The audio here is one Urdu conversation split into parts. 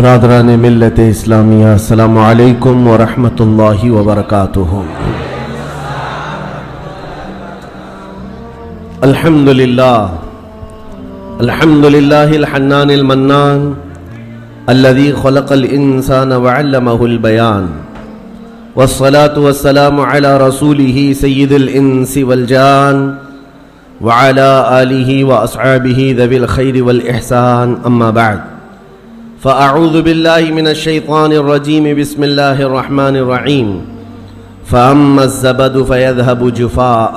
برادران ملت اسلامیہ، السلام علیکم ورحمۃ اللہ وبرکاتہ۔ الحمد للہ الحنان المنان الذي خلق الانسان وعلمه البيان، والصلاة والسلام على رسوله سید الانس والجان وعلى آلہ واصحابہ ذوی الخیر والاحسان، اما بعد فأعوذ باللہ من الشیطان الرجیم، بسم اللہ الرحمن الرحیم۔ فأما الزبد فيذهب جفاء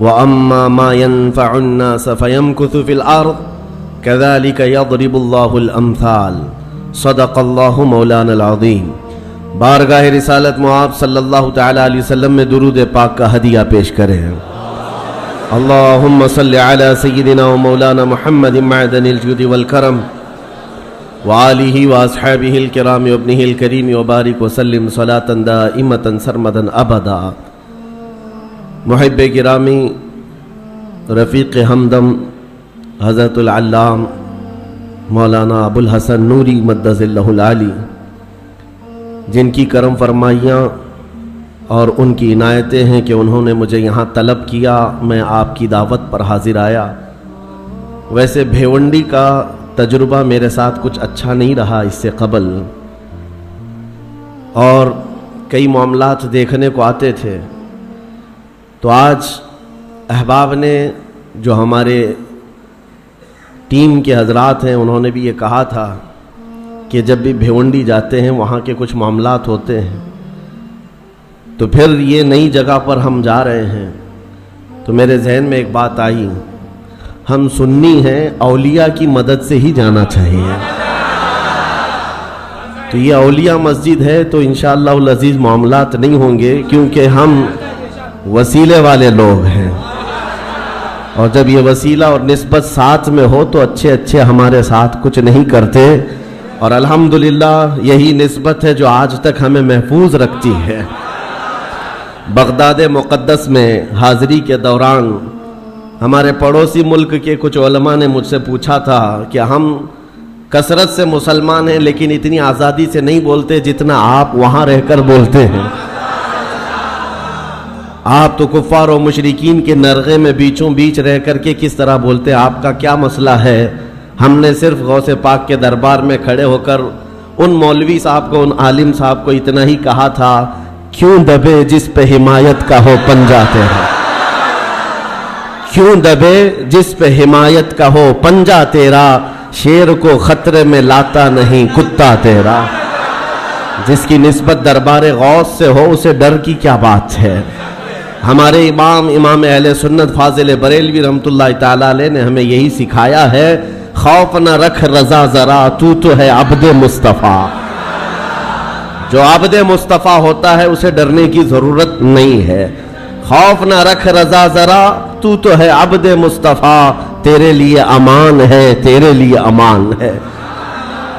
وأما ما ينفع الناس فيمكث في الأرض كذلك يضرب الله الأمثال، صدق اللہ مولانا العظیم۔ بارگاہ رسالت معاب صلی اللہ تعالی علیہ وسلم میں درود پاک کا ہدیہ پیش کریں۔ اللہم صل علی سیدنا و مولانا محمد معدن الجود والکرم وآلہ واصحابہ الکرام وابنہ الکریم وبارک وسلم صلاة دائمتا سرمدا ابدا۔ محب گرامی، رفیق ہمدم حضرت العلام مولانا ابو الحسن نوری مدظ اللہ العالی، جن کی کرم فرمائیاں اور ان کی عنایتیں ہیں کہ انہوں نے مجھے یہاں طلب کیا، میں آپ کی دعوت پر حاضر آیا۔ ویسے بھیونڈی کا تجربہ میرے ساتھ کچھ اچھا نہیں رہا اس سے قبل، اور کئی معاملات دیکھنے کو آتے تھے، تو آج احباب نے جو ہمارے ٹیم کے حضرات ہیں انہوں نے بھی یہ کہا تھا کہ جب بھی بھیونڈی جاتے ہیں وہاں کے کچھ معاملات ہوتے ہیں، تو پھر یہ نئی جگہ پر ہم جا رہے ہیں، تو میرے ذہن میں ایک بات آئی، ہم سنی ہیں، اولیاء کی مدد سے ہی جانا چاہیے۔ تو یہ اولیاء مسجد ہے تو انشاءاللہ العزیز معاملات نہیں ہوں گے، کیونکہ ہم وسیلے والے لوگ ہیں، اور جب یہ وسیلہ اور نسبت ساتھ میں ہو تو اچھے ہمارے ساتھ کچھ نہیں کرتے، اور الحمدللہ یہی نسبت ہے جو آج تک ہمیں محفوظ رکھتی ہے۔ بغداد مقدس میں حاضری کے دوران ہمارے پڑوسی ملک کے کچھ علماء نے مجھ سے پوچھا تھا کہ ہم کثرت سے مسلمان ہیں لیکن اتنی آزادی سے نہیں بولتے جتنا آپ وہاں رہ کر بولتے ہیں۔ آپ تو کفار و مشرکین کے نرغے میں بیچوں بیچ رہ کر کے کس طرح بولتے، آپ کا کیا مسئلہ ہے؟ ہم نے صرف غوث پاک کے دربار میں کھڑے ہو کر ان مولوی صاحب کو، ان عالم صاحب کو اتنا ہی کہا تھا، کیوں دبے جس پہ حمایت کا ہو پنجہ تیرا، کیوں دبے جس پہ حمایت کا ہو پنجہ تیرا، شیر کو خطرے میں لاتا نہیں کتا تیرا۔ جس کی نسبت دربار غوث سے ہو اسے ڈر کی کیا بات ہے؟ ہمارے امام اہل سنت فاضل بریلوی رحمۃ اللہ تعالیٰ علیہ نے ہمیں یہی سکھایا ہے، خوف نہ رکھ رضا ذرا، تو ہے عبد مصطفیٰ۔ جو عبد مصطفیٰ ہوتا ہے اسے ڈرنے کی ضرورت نہیں ہے۔ خوف نہ رکھ رضا ذرا، تو ہے عبد مصطفیٰ، تیرے لیے امان ہے، تیرے لیے امان ہے۔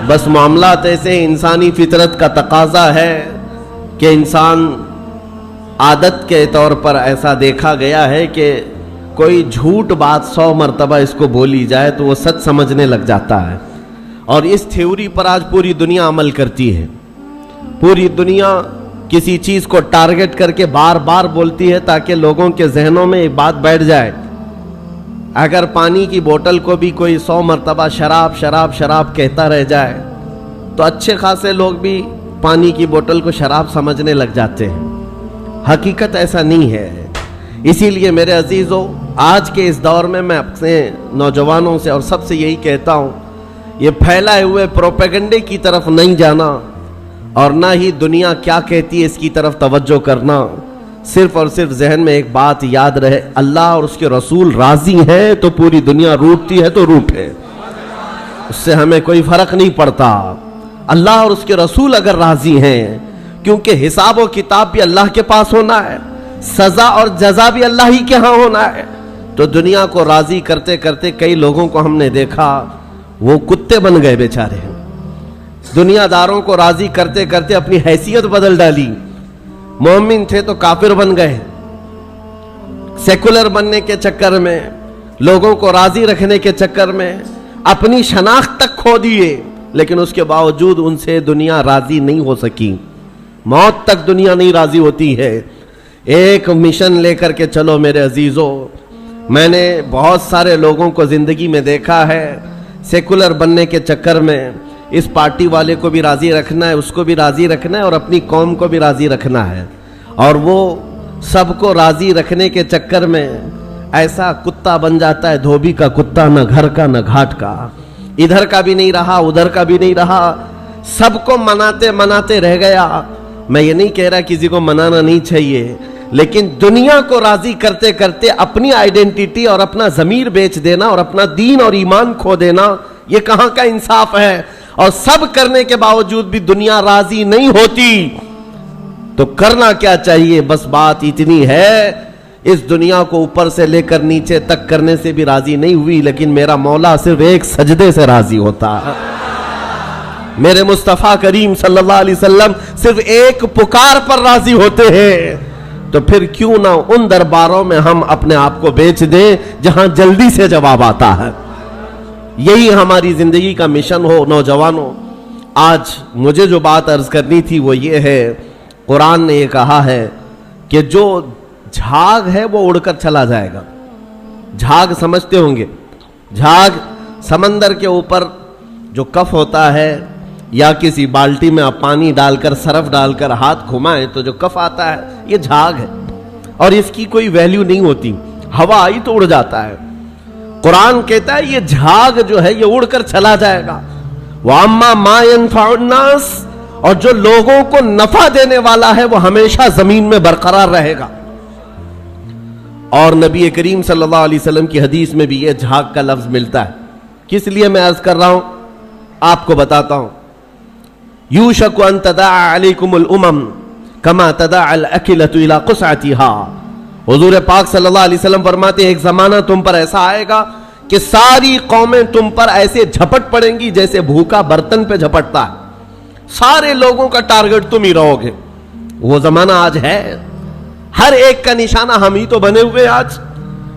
بس معاملات ایسے، انسانی فطرت کا تقاضا ہے کہ انسان عادت کے طور پر ایسا دیکھا گیا ہے کہ کوئی جھوٹ بات 100 مرتبہ اس کو بولی جائے تو وہ سچ سمجھنے لگ جاتا ہے، اور اس تھیوری پر آج پوری دنیا عمل کرتی ہے۔ پوری دنیا کسی چیز کو ٹارگٹ کر کے بار بار بولتی ہے تاکہ لوگوں کے ذہنوں میں ایک بات بیٹھ جائے۔ اگر پانی کی بوتل کو بھی کوئی 100 مرتبہ شراب شراب شراب کہتا رہ جائے تو اچھے خاصے لوگ بھی پانی کی بوتل کو شراب سمجھنے لگ جاتے ہیں۔ حقیقت ایسا نہیں ہے۔ اسی لیے میرے عزیزو، آج کے اس دور میں اپنے نوجوانوں سے اور سب سے یہی کہتا ہوں، یہ پھیلائے ہوئے پروپیگنڈے کی طرف نہیں جانا، اور نہ ہی دنیا کیا کہتی ہے اس کی طرف توجہ کرنا۔ صرف اور صرف ذہن میں ایک بات یاد رہے، اللہ اور اس کے رسول راضی ہیں تو پوری دنیا روٹتی ہے تو روٹے، اس سے ہمیں کوئی فرق نہیں پڑتا۔ اللہ اور اس کے رسول اگر راضی ہیں، کیونکہ حساب و کتاب بھی اللہ کے پاس ہونا ہے، سزا اور جزا بھی اللہ ہی کے ہاں ہونا ہے، تو دنیا کو راضی کرتے کرتے کئی لوگوں کو ہم نے دیکھا وہ کتے بن گئے بیچارے، دنیا داروں کو راضی کرتے کرتے اپنی حیثیت بدل ڈالی، مومن تھے تو کافر بن گئے، سیکولر بننے کے چکر میں، لوگوں کو راضی رکھنے کے چکر میں اپنی شناخت تک کھو دیے، لیکن اس کے باوجود ان سے دنیا راضی نہیں ہو سکی. موت تک دنیا نہیں راضی ہوتی ہے. ایک مشن لے کر کے چلو میرے عزیزو. میں نے بہت سارے لوگوں کو زندگی میں دیکھا ہے سیکولر بننے کے چکر میں اس پارٹی والے کو بھی راضی رکھنا ہے, اس کو بھی راضی رکھنا ہے, اور اپنی قوم کو بھی راضی رکھنا ہے, اور وہ سب کو راضی رکھنے کے چکر میں ایسا کتا بن جاتا ہے, دھوبی کا کتا, نہ گھر کا نہ گھاٹ کا, ادھر کا بھی نہیں رہا ادھر کا بھی نہیں رہا, سب کو مناتے مناتے رہ گیا. میں یہ نہیں کہہ رہا کسی کو منانا نہیں چاہیے, لیکن دنیا کو راضی کرتے کرتے اپنی آئیڈینٹی اور اپنا ضمیر بیچ دینا اور اپنا دین اور ایمان کھو دینا, یہ کہاں کا انصاف ہے؟ اور سب کرنے کے باوجود بھی دنیا راضی نہیں ہوتی تو کرنا کیا چاہیے؟ بس بات اتنی ہے, اس دنیا کو اوپر سے لے کر نیچے تک کرنے سے بھی راضی نہیں ہوئی, لیکن میرا مولا صرف ایک سجدے سے راضی ہوتا ہے. میرے مصطفیٰ کریم صلی اللہ علیہ وسلم صرف ایک پکار پر راضی ہوتے ہیں. تو پھر کیوں نہ ان درباروں میں ہم اپنے آپ کو بیچ دیں جہاں جلدی سے جواب آتا ہے. یہی ہماری زندگی کا مشن ہو. نوجوانوں, آج مجھے جو بات عرض کرنی تھی وہ یہ ہے, قرآن نے یہ کہا ہے کہ جو جھاگ ہے وہ اڑ کر چلا جائے گا. جھاگ سمجھتے ہوں گے, جھاگ سمندر کے اوپر جو کف ہوتا ہے, یا کسی بالٹی میں آپ پانی ڈال کر سرف ڈال کر ہاتھ گھمائیں تو جو کف آتا ہے یہ جھاگ ہے, اور اس کی کوئی ویلیو نہیں ہوتی, ہوا آئی تو اڑ جاتا ہے. قرآن کہتا ہے یہ جھاگ جو ہے یہ اڑ کر چلا جائے گا. وَأَمَّا مَا يَنْفَعُ النَّاسِ, اور جو لوگوں کو نفع دینے والا ہے وہ ہمیشہ زمین میں برقرار رہے گا. اور نبی کریم صلی اللہ علیہ وسلم کی حدیث میں بھی یہ جھاگ کا لفظ ملتا ہے. کس لیے میں عرض کر رہا ہوں آپ کو بتاتا ہوں. یوشک ان تداعى علیکم الامم کما تداعى الاکلۃ الی قصعتها. حضور پاک صلی اللہ علیہ وسلم فرماتے ہیں ایک زمانہ تم پر ایسا آئے گا کہ ساری قومیں تم پر ایسے جھپٹ پڑیں گی جیسے بھوکا برتن پہ جھپٹتا ہے. سارے لوگوں کا ٹارگٹ تم ہی رہو گے. وہ زمانہ آج ہے, ہر ایک کا نشانہ ہم ہی تو بنے ہوئے. آج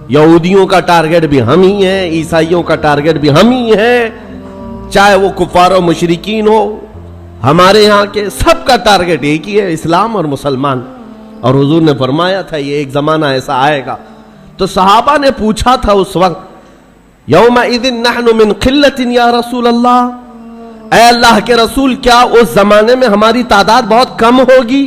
یہودیوں کا ٹارگٹ بھی ہم ہی ہیں, عیسائیوں کا ٹارگٹ بھی ہم ہی ہیں, چاہے وہ کفار و مشرکین ہو, ہمارے یہاں کے سب کا ٹارگٹ ایک ہی ہے, اسلام اور مسلمان. اور حضور نے فرمایا تھا یہ ایک زمانہ ایسا آئے گا. تو صحابہ نے پوچھا تھا اس وقت, یومئذ نحن من قلۃ یا رسول اللہ, اے اللہ کے رسول کیا اس زمانے میں ہماری تعداد بہت کم ہوگی؟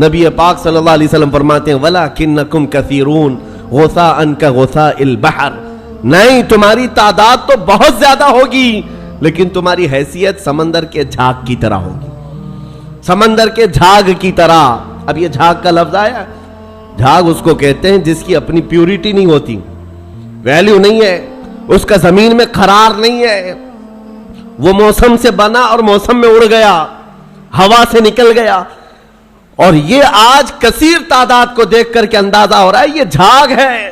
نبی پاک صلی اللہ علیہ وسلم فرماتے ہیں وَلَكِنَّكُمْ كَثِيرُونَ غُثَاءً كَغُثَاءِ الْبَحْرِ, نہیں تمہاری تعداد تو بہت زیادہ ہوگی لیکن تمہاری حیثیت سمندر کے جھاگ کی طرح ہوگی, سمندر کے جھاگ کی طرح. اب یہ جھاگ کا لفظ آیا, جھاگ اس کو کہتے ہیں جس کی اپنی پیوریٹی نہیں ہوتی, ویلیو نہیں ہے, اس کا زمین میں قرار نہیں ہے, وہ موسم سے بنا اور موسم میں اڑ گیا, ہوا سے نکل گیا. اور یہ آج کثیر تعداد کو دیکھ کر کے اندازہ ہو رہا ہے یہ جھاگ ہے,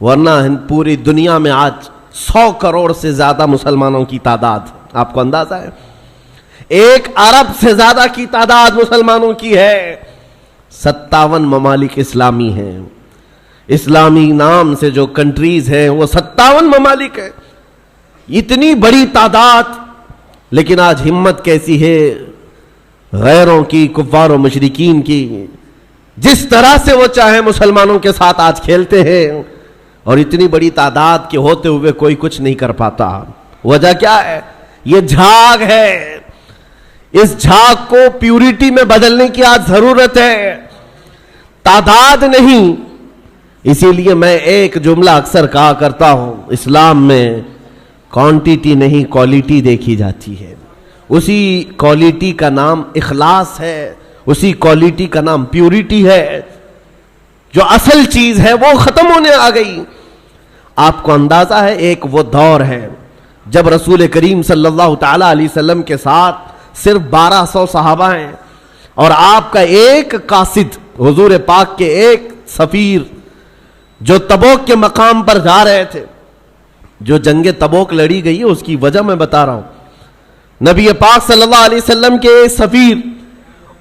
ورنہ پوری دنیا میں آج 100 کروڑ سے زیادہ مسلمانوں کی تعداد, آپ کو اندازہ ہے 1 ارب سے زیادہ کی تعداد مسلمانوں کی ہے. 57 ممالک اسلامی ہیں, اسلامی نام سے جو کنٹریز ہیں وہ 57 ممالک ہیں, اتنی بڑی تعداد. لیکن آج ہمت کیسی ہے غیروں کی, کفار و مشرکین کی, جس طرح سے وہ چاہے مسلمانوں کے ساتھ آج کھیلتے ہیں, اور اتنی بڑی تعداد کے ہوتے ہوئے کوئی کچھ نہیں کر پاتا. وجہ کیا ہے؟ یہ جھاگ ہے. اس جھاگ کو پیوریٹی میں بدلنے کی آج ضرورت ہے, تعداد نہیں. اسی لیے میں ایک جملہ اکثر کہا کرتا ہوں, اسلام میں کوانٹیٹی نہیں کوالٹی دیکھی جاتی ہے. اسی کوالٹی کا نام اخلاص ہے, اسی کوالٹی کا نام پیوریٹی ہے. جو اصل چیز ہے وہ ختم ہونے آ گئی. آپ کو اندازہ ہے ایک وہ دور ہے جب رسول کریم صلی اللہ تعالی علیہ وسلم کے ساتھ صرف 1200 صحابہ ہیں, اور آپ کا ایک قاصد, حضور پاک کے ایک سفیر جو تبوک کے مقام پر جا رہے تھے. جو جنگ تبوک لڑی گئی ہے اس کی وجہ میں بتا رہا ہوں. نبی پاک صلی اللہ علیہ وسلم کے ایک سفیر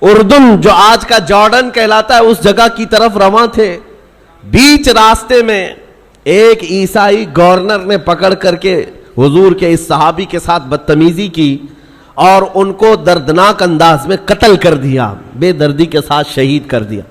اردن, جو آج کا جارڈن کہلاتا ہے, اس جگہ کی طرف رواں تھے. بیچ راستے میں ایک عیسائی گورنر نے پکڑ کر کے حضور کے اس صحابی کے ساتھ بدتمیزی کی اور ان کو دردناک انداز میں قتل کر دیا، بے دردی کے ساتھ شہید کر دیا۔